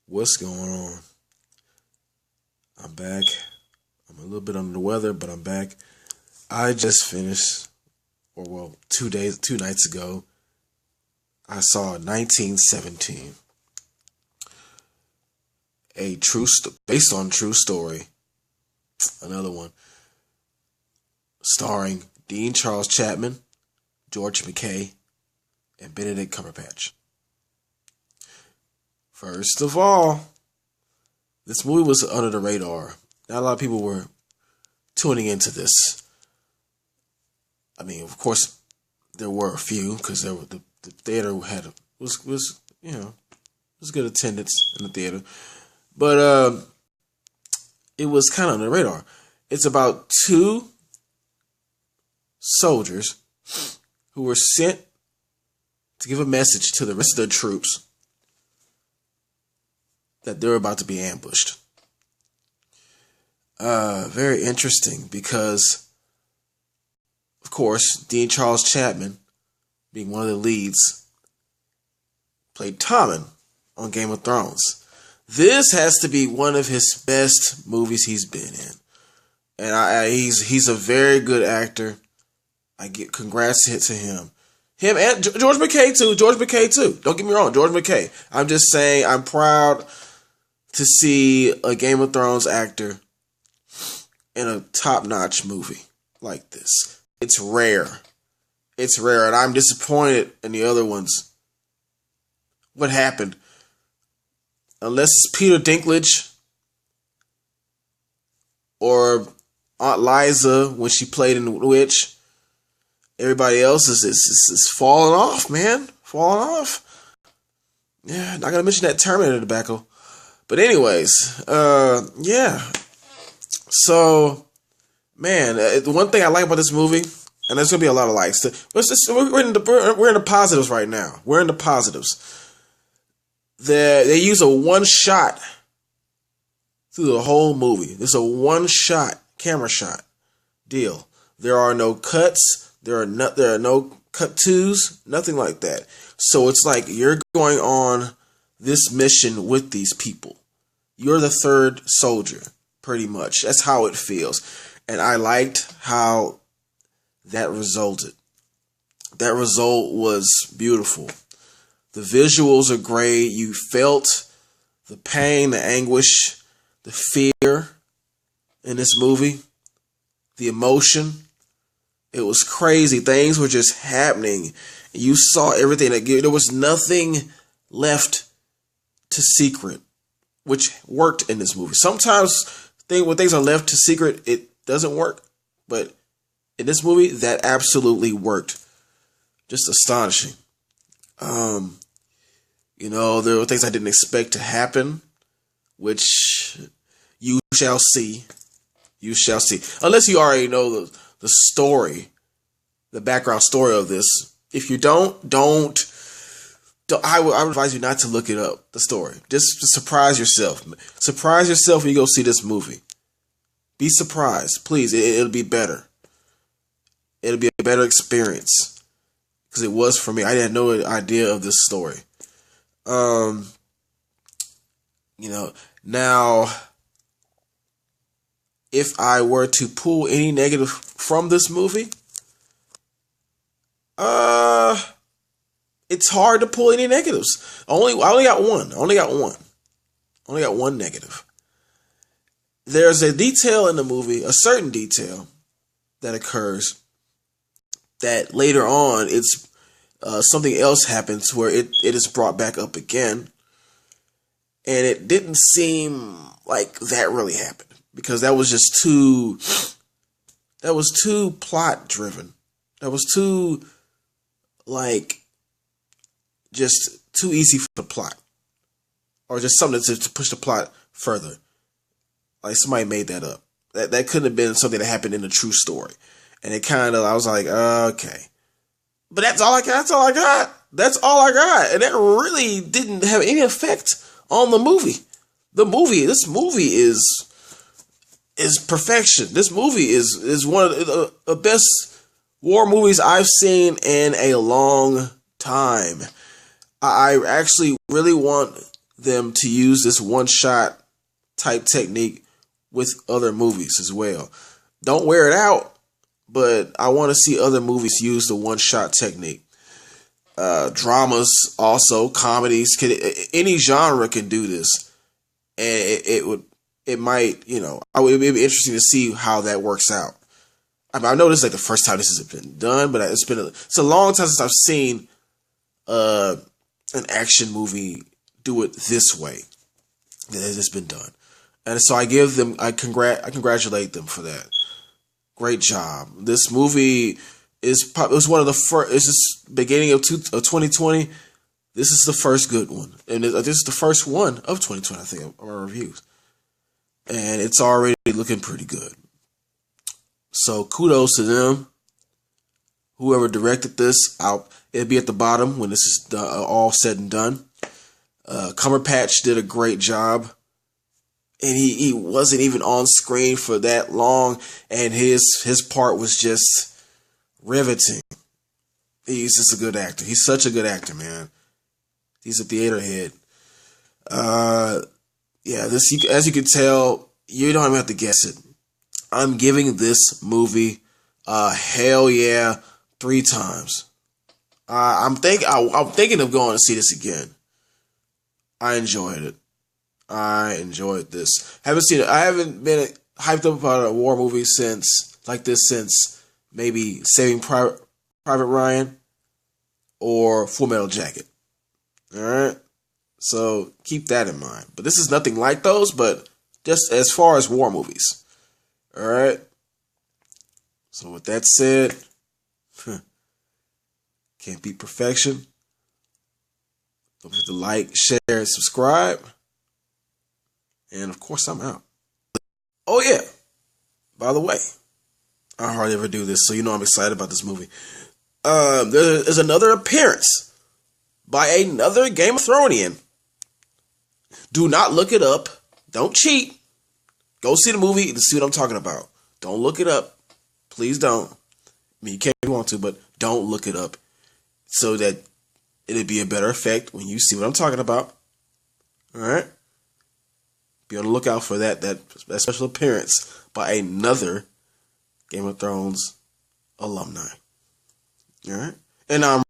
What's going on? I'm back. I'm a little bit under the weather, but I'm back. I just finished, 2 nights ago, I saw 1917, based on true story. Another one, starring Dean Charles Chapman, George McKay, and Benedict Cumberbatch. First of all, this movie was under the radar. Not a lot of people were tuning into this. I mean, of course, there were a few because the theater was good attendance in the theater, but it was kind of on the radar. It's about two soldiers who were sent to give a message to the rest of their troops that they're about to be ambushed. Very interesting because, of course, Dean Charles Chapman, being one of the leads, played Tommen on Game of Thrones. This has to be one of his best movies he's been in, and he's a very good actor. I give congrats to him. Him and George McKay too. Don't get me wrong, George McKay. I'm just saying I'm proud to see a Game of Thrones actor in a top-notch movie like this. It's rare. And I'm disappointed in the other ones. What happened? Unless it's Peter Dinklage or Aunt Liza when she played in The Witch, everybody else is falling off, man. Falling off. Yeah, not gonna mention that Terminator tobacco. But anyways, yeah. So, man, the one thing I like about this movie, and there's gonna be a lot of likes. We're in the positives right now. We're in the positives. They use a one shot through the whole movie. It's a one shot camera shot deal. There are no cuts. There are no cut twos. Nothing like that. So it's like you're going on this mission with these people. You're the third soldier, pretty much. That's how it feels. And I liked how that resulted. That result was beautiful. The visuals are great. You felt the pain, the anguish, the fear in this movie. The emotion. It was crazy. Things were just happening. You saw everything. There was nothing left to secret, which worked in this movie. Sometimes when things are left to secret, it doesn't work. But in this movie, that absolutely worked. Just astonishing. There were things I didn't expect to happen, which you shall see. You shall see. Unless you already know the story, the background story of this. If you don't. I would advise you not to look it up, the story. Just surprise yourself. Surprise yourself when you go see this movie. Be surprised. Please, it'll be better. It'll be a better experience. Because it was for me. I had no idea of this story. Now, if I were to pull any negative from this movie, it's hard to pull any negatives. I only got one. I only got one negative. There's a detail in the movie, a certain detail that occurs that later on it's something else happens where it is brought back up again. And it didn't seem like that really happened because that was just too plot driven. That was too just too easy for the plot. Or just something to push the plot further. Like somebody made that up. That couldn't have been something that happened in the true story. And I was like, okay. But that's all I got. And that really didn't have any effect on the movie. This movie is perfection. This movie is one of the best war movies I've seen in a long time. I actually really want them to use this one shot type technique with other movies as well. Don't wear it out, but I want to see other movies use the one shot technique. Dramas, also comedies, any genre can do this, and it might, it would be interesting to see how that works out. I know this is like the first time this has been done, but it's a long time since I've seen an action movie do it this way that has been done, and so I congratulate them for that. Great job. This movie it was one of the first. This is beginning of 2020. This is the first good one, and this is the first one of 2020. I think of our reviews, and it's already looking pretty good. So kudos to them. Whoever directed this, it'll be at the bottom when this is all said and done. Cumberbatch did a great job, and he wasn't even on screen for that long, and his part was just riveting. He's just a good actor. He's such a good actor, man. He's a theater head. This, as you can tell, you don't even have to guess it. I'm giving this movie hell yeah 3 times. I'm thinking of going to see this again. I enjoyed it. I enjoyed this. Haven't seen it. I haven't been hyped up about a war movie since maybe Saving Private Ryan or Full Metal Jacket. All right, so keep that in mind. But this is nothing like those. But just as far as war movies, all right. So with that said, can't beat perfection. Don't forget to like, share, and subscribe. And of course, I'm out. Oh yeah. By the way, I hardly ever do this, so I'm excited about this movie. There is another appearance by another Game of Thronesian. Do not look it up. Don't cheat. Go see the movie to see what I'm talking about. Don't look it up. Please don't. I mean, you can if you want to, but don't look it up so that it'll be a better effect when you see what I'm talking about. All right? Be on the lookout for that special appearance by another Game of Thrones alumni. All right? And I'm